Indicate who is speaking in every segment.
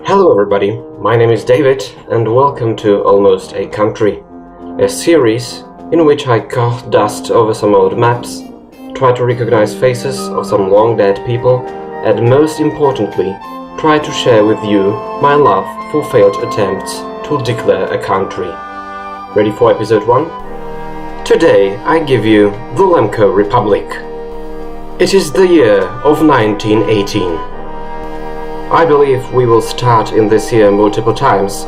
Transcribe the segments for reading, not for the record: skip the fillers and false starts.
Speaker 1: Hello everybody, my name is David and welcome to Almost a Country, a series in which I dust over some old maps, try to recognize faces of some long dead people, and most importantly, try to share with you my love for failed attempts to declare a country. Ready for episode 1? Today I give you the Lemko Republic. It is the year of 1918. I believe we will start in this year multiple times,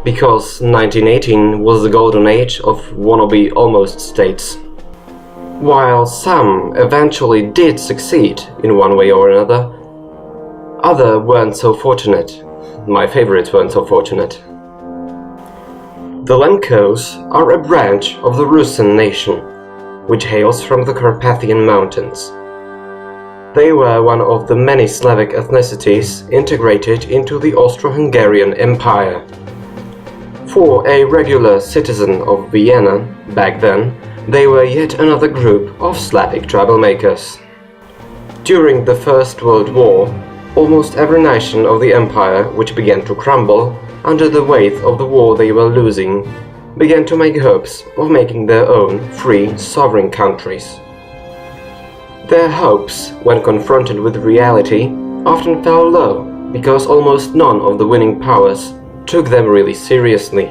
Speaker 1: because 1918 was the golden age of wannabe almost states. While some eventually did succeed in one way or another, others weren't so fortunate. My favorites weren't so fortunate. The Lemkos are a branch of the Russian nation, which hails from the Carpathian Mountains. They were one of the many Slavic ethnicities integrated into the Austro-Hungarian Empire. For a regular citizen of Vienna back then, they were yet another group of Slavic troublemakers. During the First World War, almost every nation of the empire which began to crumble under the weight of the war they were losing began to make hopes of making their own free, sovereign countries. Their hopes, when confronted with reality, often fell low because almost none of the winning powers took them really seriously.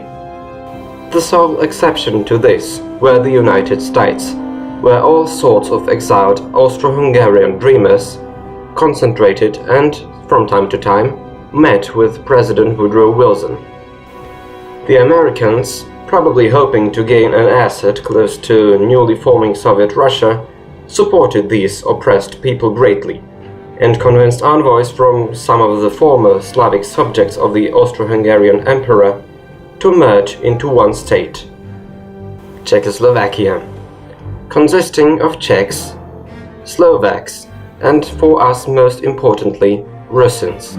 Speaker 1: The sole exception to this were the United States, where all sorts of exiled Austro-Hungarian dreamers concentrated and, from time to time, met with President Woodrow Wilson. The Americans, probably hoping to gain an asset close to newly forming Soviet Russia, supported these oppressed people greatly, and convinced envoys from some of the former Slavic subjects of the Austro-Hungarian Emperor to merge into one state, Czechoslovakia, consisting of Czechs, Slovaks, and, for us most importantly, Russians.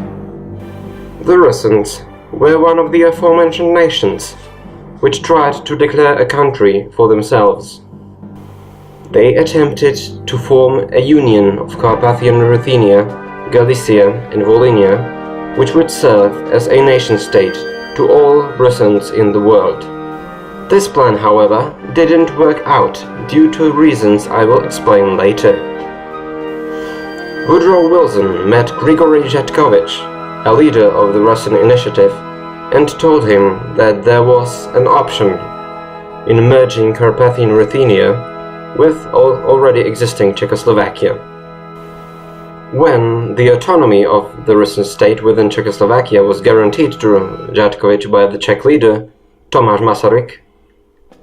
Speaker 1: The Russians were one of the aforementioned nations which tried to declare a country for themselves. They attempted to form a union of Carpathian Ruthenia, Galicia and Volhynia, which would serve as a nation-state to all Russians in the world. This plan, however, didn't work out due to reasons I will explain later. Woodrow Wilson met Grigory Zhatkovich, a leader of the Russian initiative, and told him that there was an option in merging Carpathian Ruthenia with already existing Czechoslovakia. When the autonomy of the Russian state within Czechoslovakia was guaranteed to Zhatkovich by the Czech leader Tomáš Masaryk,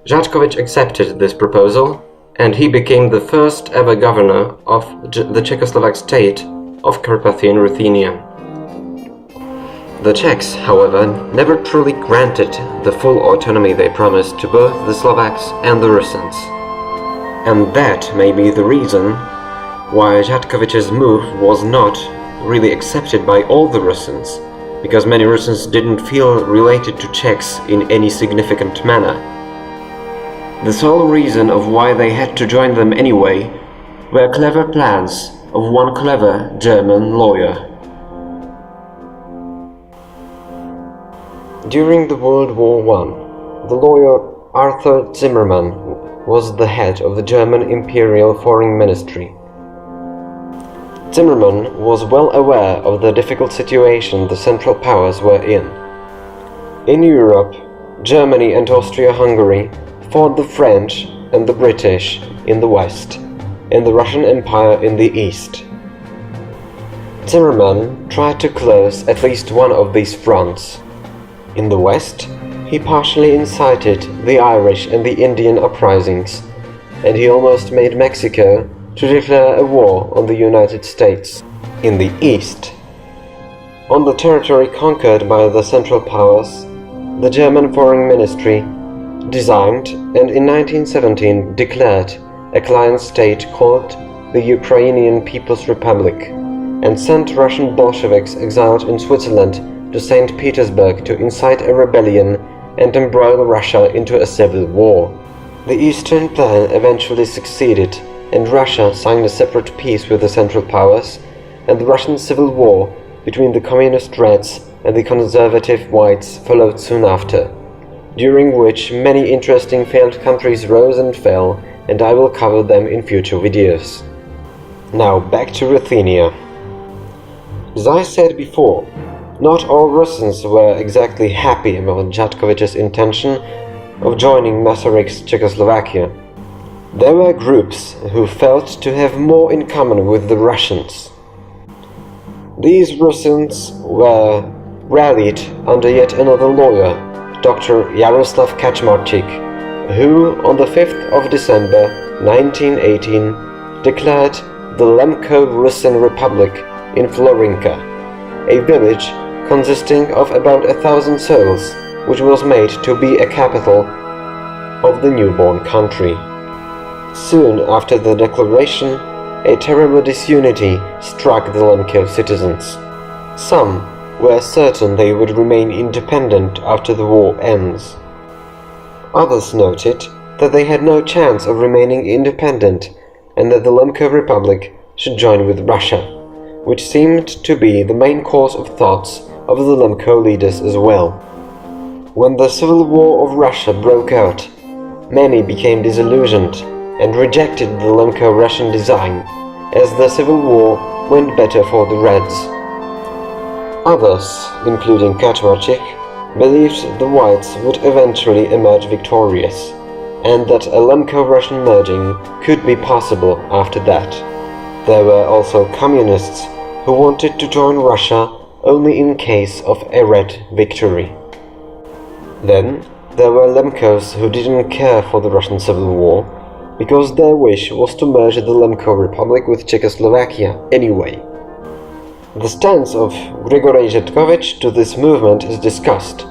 Speaker 1: Zhatkovich accepted this proposal, and he became the first ever governor of the Czechoslovak state of Carpathian Ruthenia. The Czechs, however, never truly granted the full autonomy they promised to both the Slovaks and the Russians. And that may be the reason why Zhatkovich's move was not really accepted by all the Russians, because many Russians didn't feel related to Czechs in any significant manner. The sole reason of why they had to join them anyway were clever plans of one clever German lawyer. During the World War I, the lawyer Arthur Zimmermann was the head of the German Imperial Foreign Ministry. Zimmermann was well aware of the difficult situation the Central Powers were in. In Europe, Germany and Austria-Hungary fought the French and the British in the West, and the Russian Empire in the East. Zimmermann tried to close at least one of these fronts. In the West, he partially incited the Irish and the Indian uprisings, and he almost made Mexico to declare a war on the United States. In the East, on the territory conquered by the Central Powers, the German Foreign Ministry designed and in 1917 declared a client state called the Ukrainian People's Republic, and sent Russian Bolsheviks exiled in Switzerland to St. Petersburg to incite a rebellion and embroil Russia into a civil war. The Eastern plan eventually succeeded, and Russia signed a separate peace with the Central Powers, and the Russian Civil War between the Communist Reds and the conservative whites followed soon after, during which many interesting failed countries rose and fell, and I will cover them in future videos. Now back to Ruthenia. As I said before, not all Russians were exactly happy about Jatkovich's intention of joining Masaryk's Czechoslovakia. There were groups who felt to have more in common with the Russians. These Russians were rallied under yet another lawyer, Dr. Yaroslav Kaczmarczyk, who on the 5th of December 1918 declared the Lemko Republic in Florinka, a village consisting of about 1,000 souls, which was made to be a capital of the newborn country. Soon after the declaration, a terrible disunity struck the Lemko citizens. Some were certain they would remain independent after the war ends. Others noted that they had no chance of remaining independent and that the Lemko Republic should join with Russia, which seemed to be the main course of thoughts of the Lemko leaders as well. When the Civil War of Russia broke out, many became disillusioned and rejected the Lemko Russian design, as the Civil War went better for the Reds. Others, including Kaczmarczyk, believed the whites would eventually emerge victorious, and that a Lemko-Russian merging could be possible after that. There were also communists who wanted to join Russia only in case of a Red victory. Then there were Lemkos who didn't care for the Russian Civil War, because their wish was to merge the Lemko Republic with Czechoslovakia anyway. The stance of Grigory Jatkovich to this movement is discussed,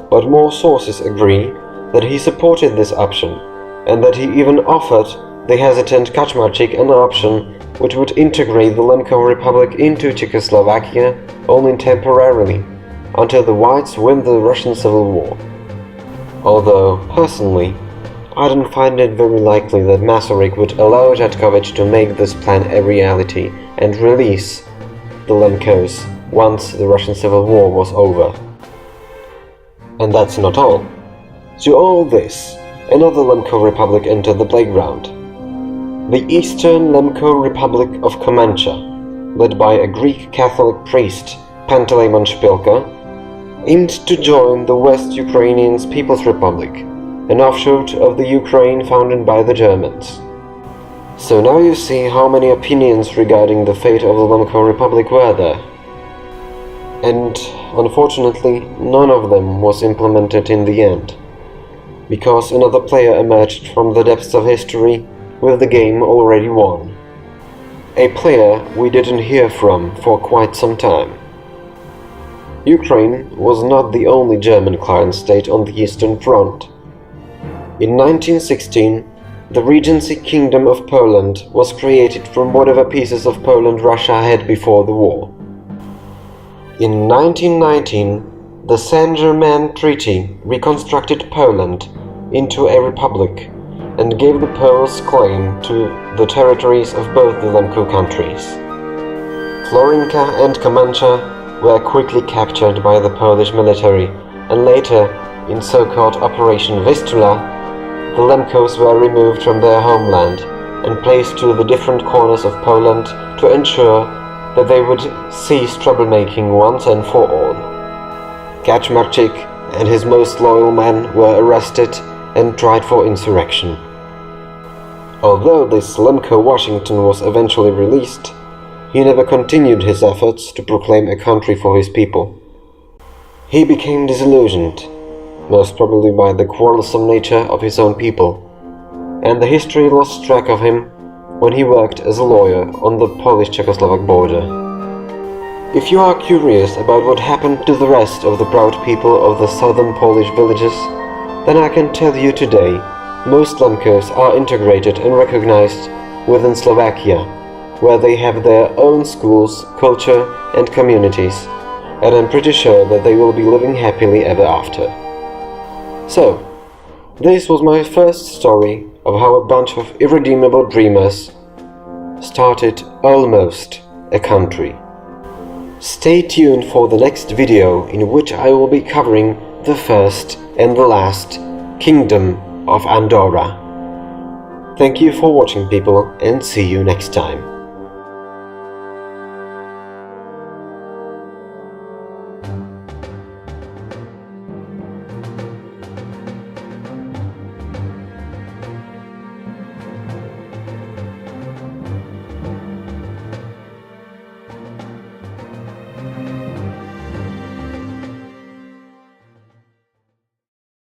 Speaker 1: but more sources agree that he supported this option, and that he even offered the hesitant Kaczmarczyk an option which would integrate the Lemko Republic into Czechoslovakia only temporarily, until the whites win the Russian Civil War. Although, personally, I don't find it very likely that Masaryk would allow Jatkovich to make this plan a reality and release the Lemkos once the Russian Civil War was over. And that's not all. To all this, another Lemko Republic entered the playground. The Eastern Lemko Republic of Komencha, led by a Greek Catholic priest, Panteleimon Shpilka, aimed to join the West Ukrainians People's Republic, an offshoot of the Ukraine founded by the Germans. So now you see how many opinions regarding the fate of the Lemko Republic were there. And unfortunately, none of them was implemented in the end, because another player emerged from the depths of history with the game already won. A player we didn't hear from for quite some time. Ukraine was not the only German client state on the Eastern Front. In 1916, the Regency Kingdom of Poland was created from whatever pieces of Poland Russia had before the war. In 1919, the Saint-Germain Treaty reconstructed Poland into a republic and gave the Poles claim to the territories of both the Lemko countries. Florinka and Komencha were quickly captured by the Polish military, and later, in so-called Operation Vistula, the Lemkos were removed from their homeland and placed to the different corners of Poland to ensure that they would cease troublemaking once and for all. Kaczmarczyk and his most loyal men were arrested and tried for insurrection. Although this Lemko Washington was eventually released, he never continued his efforts to proclaim a country for his people. He became disillusioned, most probably by the quarrelsome nature of his own people, and the history lost track of him when he worked as a lawyer on the Polish-Czechoslovak border. If you are curious about what happened to the rest of the proud people of the southern Polish villages, then I can tell you today, most Lemkos are integrated and recognized within Slovakia, where they have their own schools, culture and communities, and I'm pretty sure that they will be living happily ever after. So, this was my first story of how a bunch of irredeemable dreamers started almost a country. Stay tuned for the next video in which I will be covering the first and the last Kingdom of Andorra. Thank you for watching, people, and see you next time.